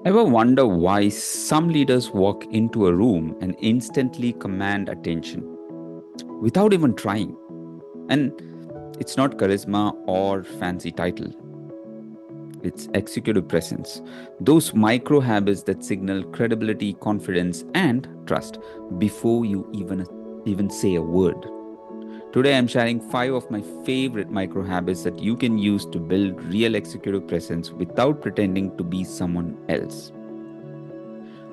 Ever wonder why some leaders walk into a room and instantly command attention without even trying? And it's not charisma or fancy title, it's executive presence. Those micro habits that signal credibility, confidence, and trust before you even say a word. Today, I'm sharing 5 of my favorite micro habits that you can use to build real executive presence without pretending to be someone else.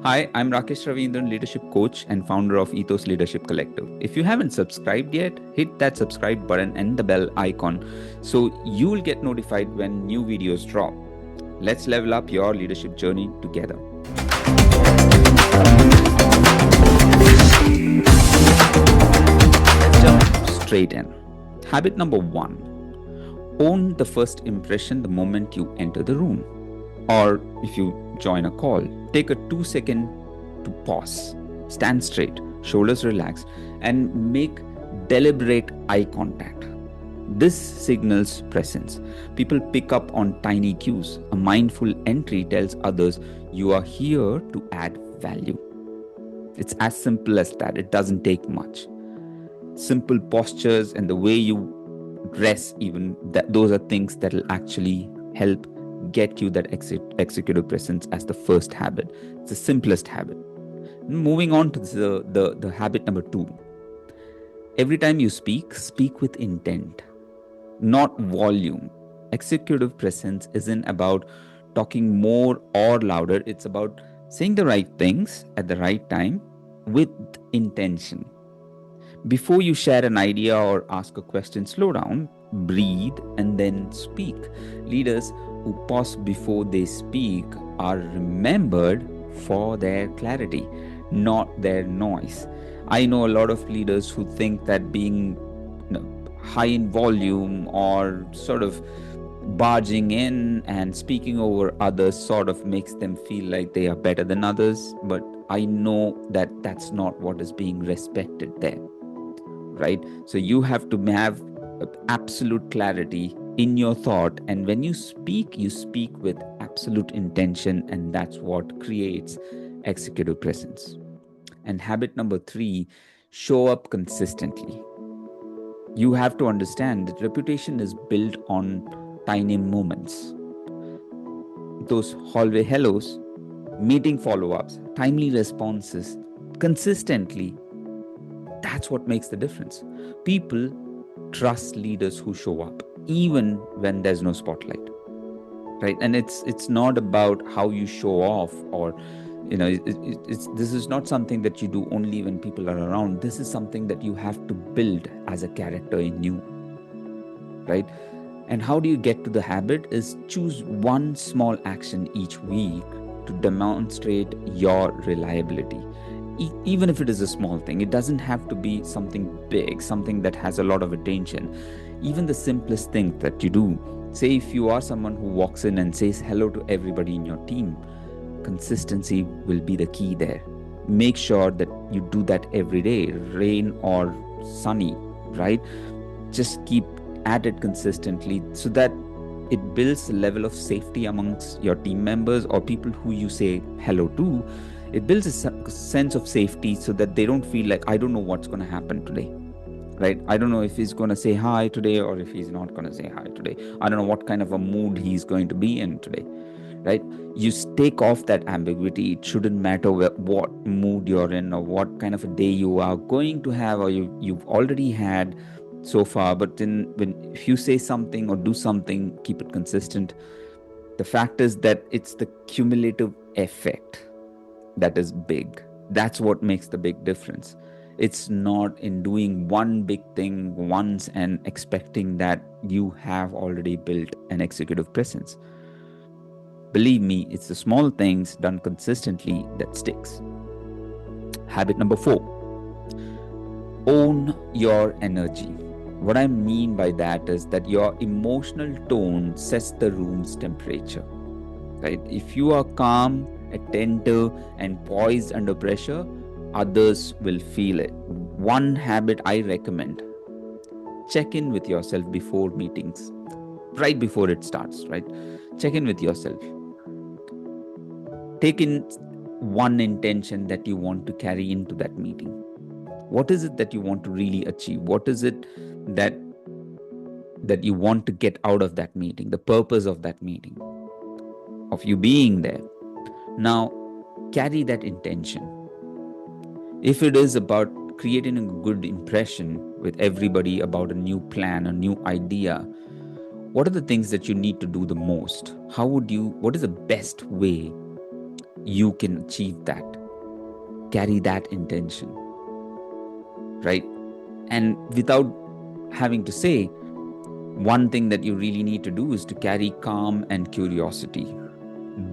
Hi, I'm Rakesh Ravindran, leadership coach and founder of Ethos Leadership Collective. If you haven't subscribed yet, hit that subscribe button and the bell icon so you will get notified when new videos drop. Let's level up your leadership journey together. Let's jump straight in. Habit number 1: own the first impression the moment you enter the room. Or if you join a call, take a 2 second to pause, stand straight, shoulders relaxed, and make deliberate eye contact. This signals presence. People pick up on tiny cues. A mindful entry tells others you are here to add value. It's as simple as that. It doesn't take much. Simple postures and the way you dress, even that, those are things that will actually help get you that executive presence as the first habit. It's the simplest habit. Moving on to the habit number 2: every time you speak with intent, not volume. Executive presence isn't about talking more or louder, it's about saying the right things at the right time with intention. Before you share an idea or ask a question, slow down, breathe, and then speak. Leaders who pause before they speak are remembered for their clarity, not their noise. I know a lot of leaders who think that being high in volume or sort of barging in and speaking over others sort of makes them feel like they are better than others. But I know that that's not what is being respected there, right? So you have to have absolute clarity in your thought, and when you speak with absolute intention, and that's what creates executive presence. And habit number 3: show up consistently. You have to understand that reputation is built on tiny moments. Those hallway hellos, meeting follow-ups, timely responses, consistently, that's what makes the difference. People trust leaders who show up even when there's no spotlight, right? And it's not about how you show off, or it's this is not something that you do only when people are around. This is something that you have to build as a character in you, right? And how do you get to the habit is choose one small action each week to demonstrate your reliability. Even if it is a small thing, it doesn't have to be something big, something that has a lot of attention. Even the simplest thing that you do, say if you are someone who walks in and says hello to everybody in your team, consistency will be the key there. Make sure that you do that every day, rain or sunny, right? Just keep at it consistently so that it builds a level of safety amongst your team members or people who you say hello to. It builds a sense of safety so that they don't feel like, I don't know what's going to happen today, right? I don't know if he's going to say hi today or if he's not going to say hi today. I don't know what kind of a mood he's going to be in today, right? You take off that ambiguity. It shouldn't matter what mood you're in or what kind of a day you are going to have or you've already had so far. But then if you say something or do something, keep it consistent. The fact is that it's the cumulative effect that is big. That's what makes the big difference. It's not in doing one big thing once and expecting that you have already built an executive presence. Believe me, it's the small things done consistently that sticks. Habit number 4: own your energy. What I mean by that is that your emotional tone sets the room's temperature, right? If you are calm, attentive, and poised under pressure, others will feel it. One habit I recommend: check in with yourself before meetings, right before it starts, right? Check in with yourself. Take in one intention that you want to carry into that meeting. What is it that you want to really achieve? What is it that you want to get out of that meeting, the purpose of that meeting, of you being there? Now, carry that intention. If it is about creating a good impression with everybody about a new plan, a new idea, what are the things that you need to do the most? What is the best way you can achieve that? Carry that intention, right? And without having to say, one thing that you really need to do is to carry calm and curiosity.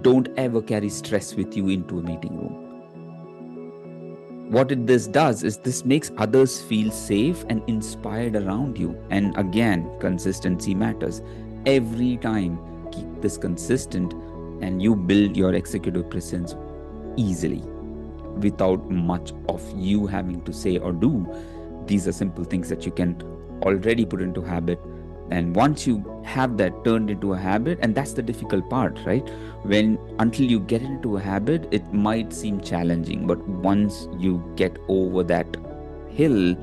Don't ever carry stress with you into a meeting room. What this does is this makes others feel safe and inspired around you. And again, consistency matters. Every time, keep this consistent and you build your executive presence easily without much of you having to say or do. These are simple things that you can already put into habit. And once you have that turned into a habit, and that's the difficult part, right? Until you get into a habit, it might seem challenging, but once you get over that hill,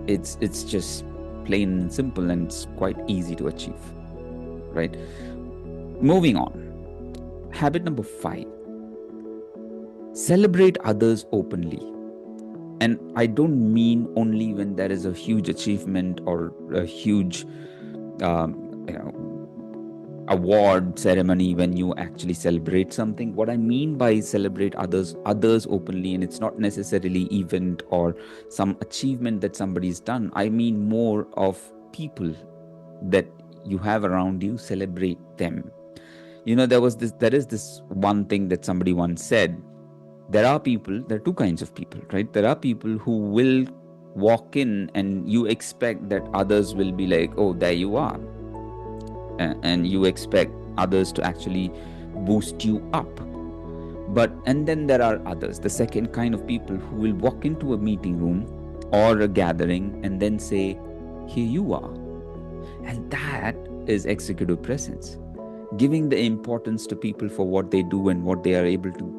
it's just plain and simple, and it's quite easy to achieve, right? Moving on. Habit number 5. Celebrate others openly. And I don't mean only when there is a huge achievement or a huge award ceremony, when you actually celebrate something. What I mean by celebrate others openly, and it's not necessarily event or some achievement that somebody's done. I mean more of people that you have around you. Celebrate them. There is this one thing that somebody once said. There are two kinds of people, right? There are people who will walk in and you expect that others will be like, oh, there you are. And you expect others to actually boost you up. And then there are others, the second kind of people, who will walk into a meeting room or a gathering and then say, here you are. And that is executive presence. Giving the importance to people for what they do and what they are able to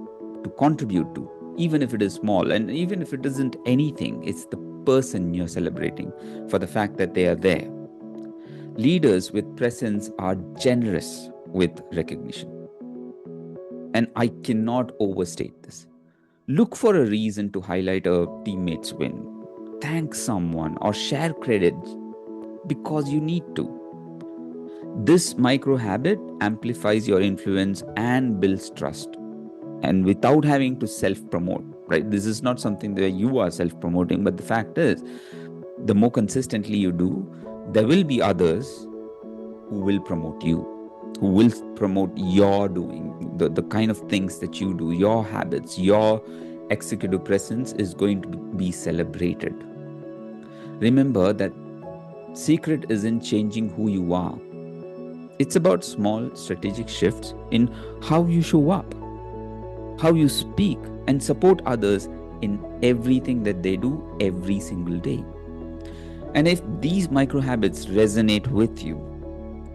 contribute to, even if it is small, and even if it isn't anything, it's the person you're celebrating for the fact that they are there. Leaders with presence are generous with recognition. And I cannot overstate this. Look for a reason to highlight a teammate's win. Thank someone or share credit because you need to. This micro habit amplifies your influence and builds trust. And without having to self-promote, right? This is not something that you are self-promoting, but the fact is, the more consistently you do, there will be others who will promote you, who will promote your doing, the kind of things that you do, your habits, your executive presence is going to be celebrated. Remember that secret isn't changing who you are. It's about small strategic shifts in how you show up, how you speak and support others in everything that they do every single day. And if these micro habits resonate with you,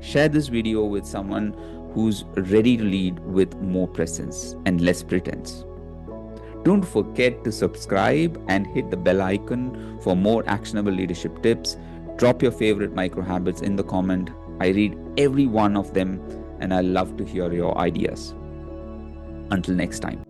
share this video with someone who's ready to lead with more presence and less pretense. Don't forget to subscribe and hit the bell icon for more actionable leadership tips. Drop your favorite micro habits in the comment. I read every one of them and I love to hear your ideas. Until next time.